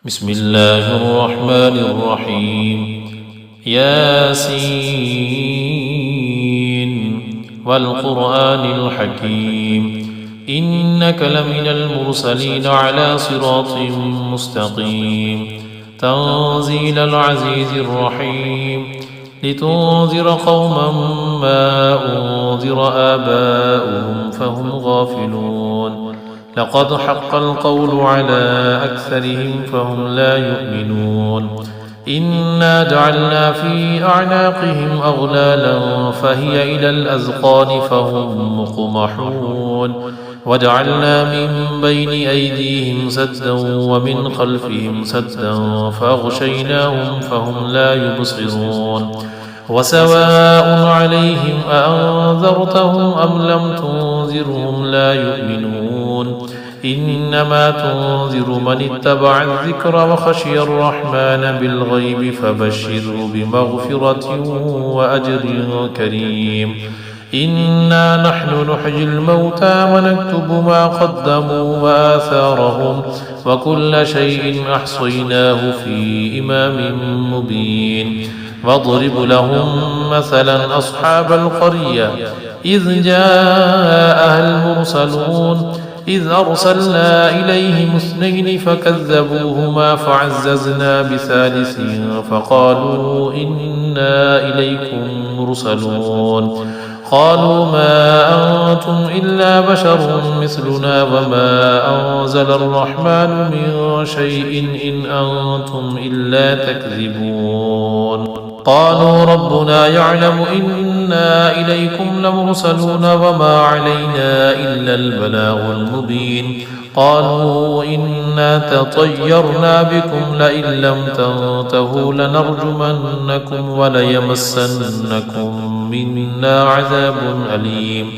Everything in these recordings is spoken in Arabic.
بسم الله الرحمن الرحيم ياسين والقرآن الحكيم إنك لمن المرسلين على صراط مستقيم تنزيل العزيز الرحيم لتنذر قوما ما أنذر آباؤهم فهم غافلون لقد حق القول على أكثرهم فهم لا يؤمنون إنا جعلنا في أعناقهم أغلالا فهي إلى الأذقان فهم مقمحون وجعلنا من بين أيديهم سدا ومن خلفهم سدا فأغشيناهم فهم لا يبصرون وسواء عليهم أأنذرتهم أم لم تنذرهم لا يؤمنون إنما تنذر من اتبع الذكر وخشي الرحمن بالغيب فبشره بمغفرة وأجر كريم إنا نحن نحيي الموتى ونكتب ما قدموا وآثارهم وكل شيء أحصيناه في إمام مبين واضرب لهم مثلا أصحاب القرية إذ جاءها المرسلون إذ أرسلنا إليهم اثنين فكذبوهما فعززنا بثالث فقالوا إنا إليكم مرسلون قالوا ما أنتم إلا بشر مثلنا وما أنزل الرحمن من شيء إن أنتم إلا تكذبون قالوا ربنا يعلم إنا إليكم لمرسلون وما علينا إلا البلاغ المبين قالوا إنا تطيرنا بكم لئن لم تنتهوا لنرجمنكم وليمسنكم منا عذاب أليم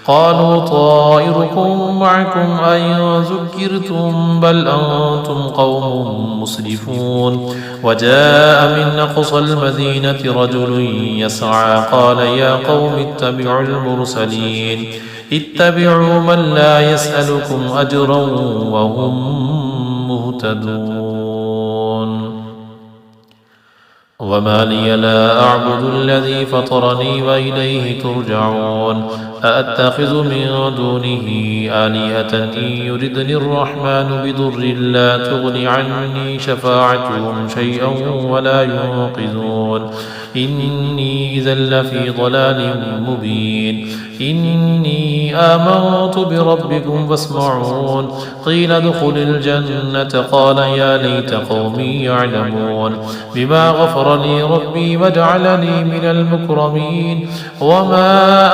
قالوا طائركم معكم أئن ذكرتم بل أنتم قوم مسرفون وجاء من أقصى المدينة رجل يسعى قال يا قوم اتبعوا المرسلين اتبعوا من لا يسألكم أجرا وهم مهتدون وما لي لا أعبد الذي فطرني وإليه ترجعون أأتخذ من دونه آلهة إن يردني الرحمن بضر لا تغن عني شفاعتهم شيئا ولا ينقذون إني إذا لفي ضلال مبين إني آمنت بربكم فاسمعون قيل ادخل الجنة قال يا ليت قومي يعلمون بما غفر لي ربي وجعلني من المكرمين وما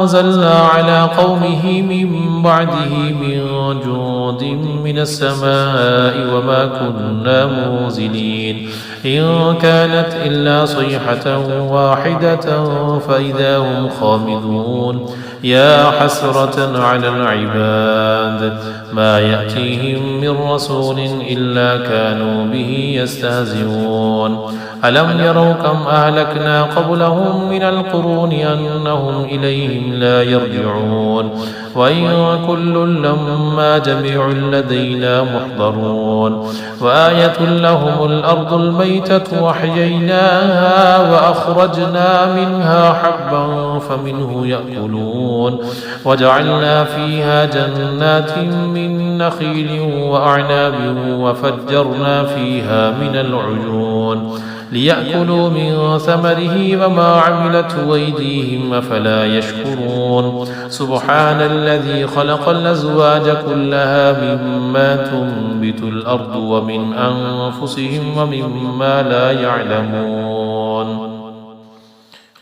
أنزلنا على قومه من بعده من جند من السماء وما كنا منزلين إن كانت إلا صيحة واحدة فإذا هم خامدون يا حسرة على العباد ما يأتيهم من رسول إلا كانوا به يستهزئون ألم يروا كم أهلكنا قبلهم من القرون أنهم إليهم لا يرجعون وإن كل لما جميع لدينا محضرون وآية لهم الأرض الميتة وأحييناها وأخرجنا منها حبا فمنه يأكلون وجعلنا فيها جنات من نخيل وأعناب وفجرنا فيها من العيون ليأكلوا من ثمره وما عملته أيديهم أفلا يشكرون سبحان الذي خلق الأزواج كلها مما تنبت الأرض ومن أنفسهم ومما لا يعلمون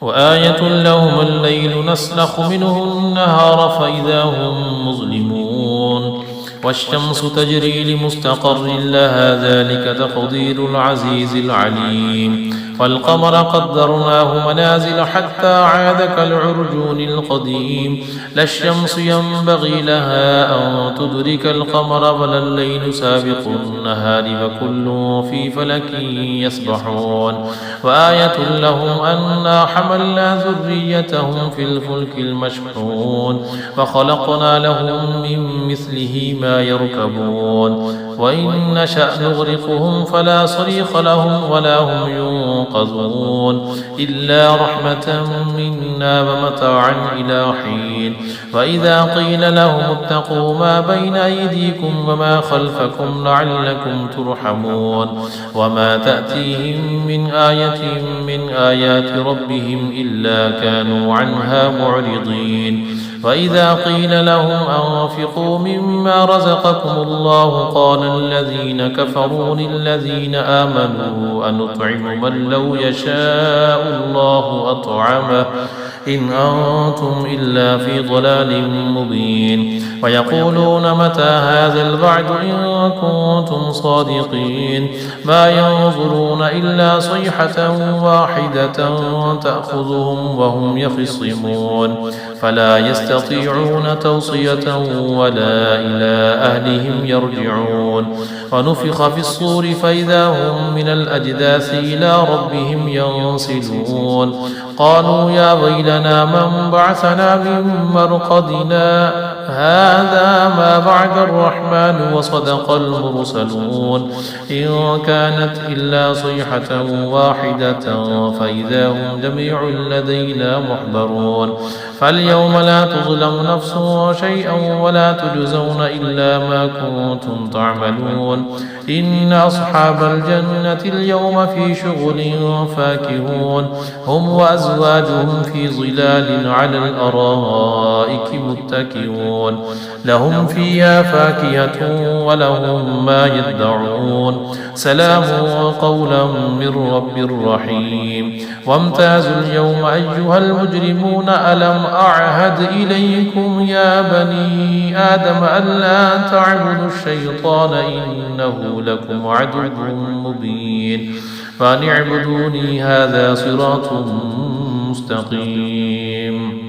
وآية لهم الليل نسلخ منه النهار فإذا هم مظلمون والشمس تجري لمستقر لها ذلك تقدير العزيز العليم والقمر قدرناه منازل حتى عاد كالعرجون القديم لا الشمس ينبغي لها أن تدرك القمر ولا الليل سابق النهار وكل في فلك يسبحون وآية لهم أنا حملنا ذريتهم في الفلك المشحون وخلقنا لهم من مثله ما فيها يركبون وإن نشأ نغرقهم فلا صريخ لهم ولا هم ينقذون إلا رحمة منا ومتاعا إلى حين وإذا قيل لهم اتقوا ما بين أيديكم وما خلفكم لعلكم ترحمون وما تأتيهم من آية من آيات ربهم إلا كانوا عنها معرضين وإذا قيل لهم أنفقوا مما رزقكم الله قال الذين كفروا للذين آمنوا أنطعم من لو يشاء الله أطعمه إن أنتم إلا في ضلال مبين ويقولون متى هذا الوعد إن كنتم صادقين ما ينظرون إلا صيحة واحدة تأخذهم وهم يخصمون فلا يستطيعون توصية ولا إلى أهلهم يرجعون ونفخ في الصور فإذا هم من الأجداث إلى ربهم ينسلون قالوا يا ويلنا من بعثنا من مرقدنا هذا ما بعد الرحمن وصدق المرسلون إن كانت إلا صيحة واحدة فإذا هم جميع لدينا محضرون فاليوم لا تظلم نفس شيئا ولا تجزون إلا ما كنتم تعملون إن أصحاب الجنة اليوم في شغل فاكهون هم وأزواجهم في ظلال على الأرائك متكئون لهم فيها فاكهة ولهم ما يدعون سلام قولا من رب رحيم وامتازوا اليوم أيها المجرمون ألم أعهد إليكم يا بني آدم ألا تعبدوا الشيطان إنه لكم عدو مبين فأن اعبدوني هذا صراط مستقيم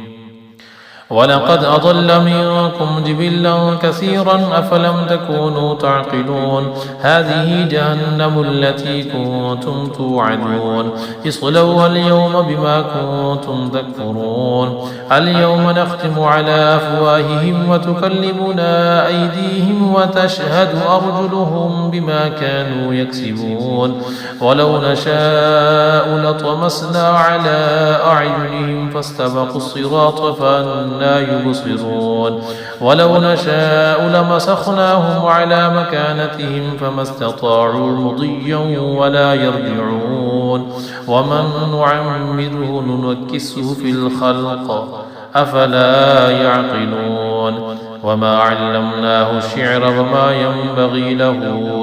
ولقد أضل منكم جبلا كثيرا أفلم تكونوا تعقلون هذه جهنم التي كنتم توعدون اصلوها اليوم بما كنتم تكفرون اليوم نختم على أفواههم وتكلمنا أيديهم وتشهد أرجلهم بما كانوا يكسبون ولو نشاء لطمسنا على أعينهم فاستبقوا الصراط فأنا يبصرون ولو نشاء لمسخناهم على مكانتهم فما استطاعوا مضيا ولا يرجعون ومن نعمره ننكسه في الخلق أفلا يعقلون وما علمناه الشعر وما ينبغي له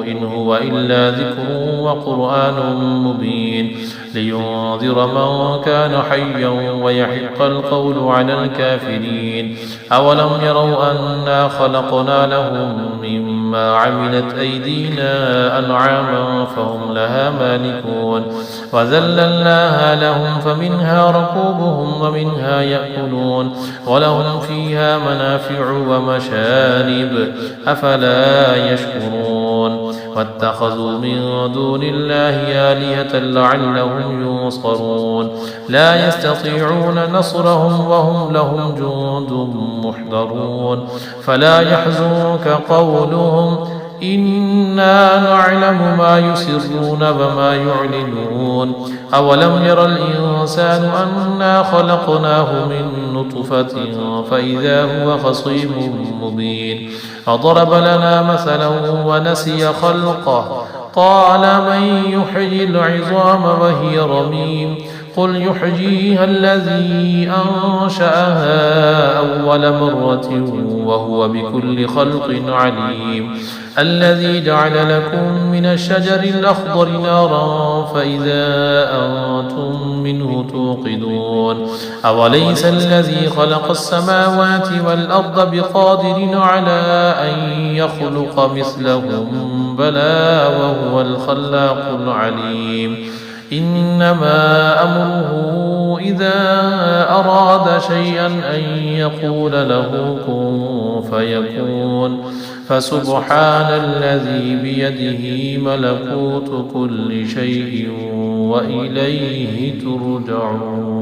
إن هو إلا ذكر وقرآن مبين لينذر من كان حيا ويحق القول على الكافرين أولم يروا أنا خلقنا لهم مما عملت أيدينا أنعاما فهم لها مالكون وذللناها لهم فمنها ركوبهم ومنها يأكلون ولهم فيها منافع ومشارب أفلا يشكرون واتخذوا من دون الله آلهة لعلهم ينصرون لا يستطيعون نصرهم وهم لهم جند محضرون فلا يحزنك قولهم إنا نعلم ما يسرون وما يعلنون أولم ير الإنسان أنا خلقناه من نطفة فإذا هو خصيم مبين فضرب لنا مثلا ونسي خلقه قال من يحيي العظام وهي رميم قل يحييها الذي أنشأها أول مرة وهو بكل خلق عليم الذي جعل لكم من الشجر الأخضر نارا فإذا أنتم منه توقدون أوليس الذي خلق السماوات والأرض بقادر على أن يخلق مثلهم بلى وهو الخلاق العليم إنما أمره إذا أراد شيئا أن يقول له كن فيكون فسبحان الذي بيده ملكوت كل شيء وإليه ترجعون.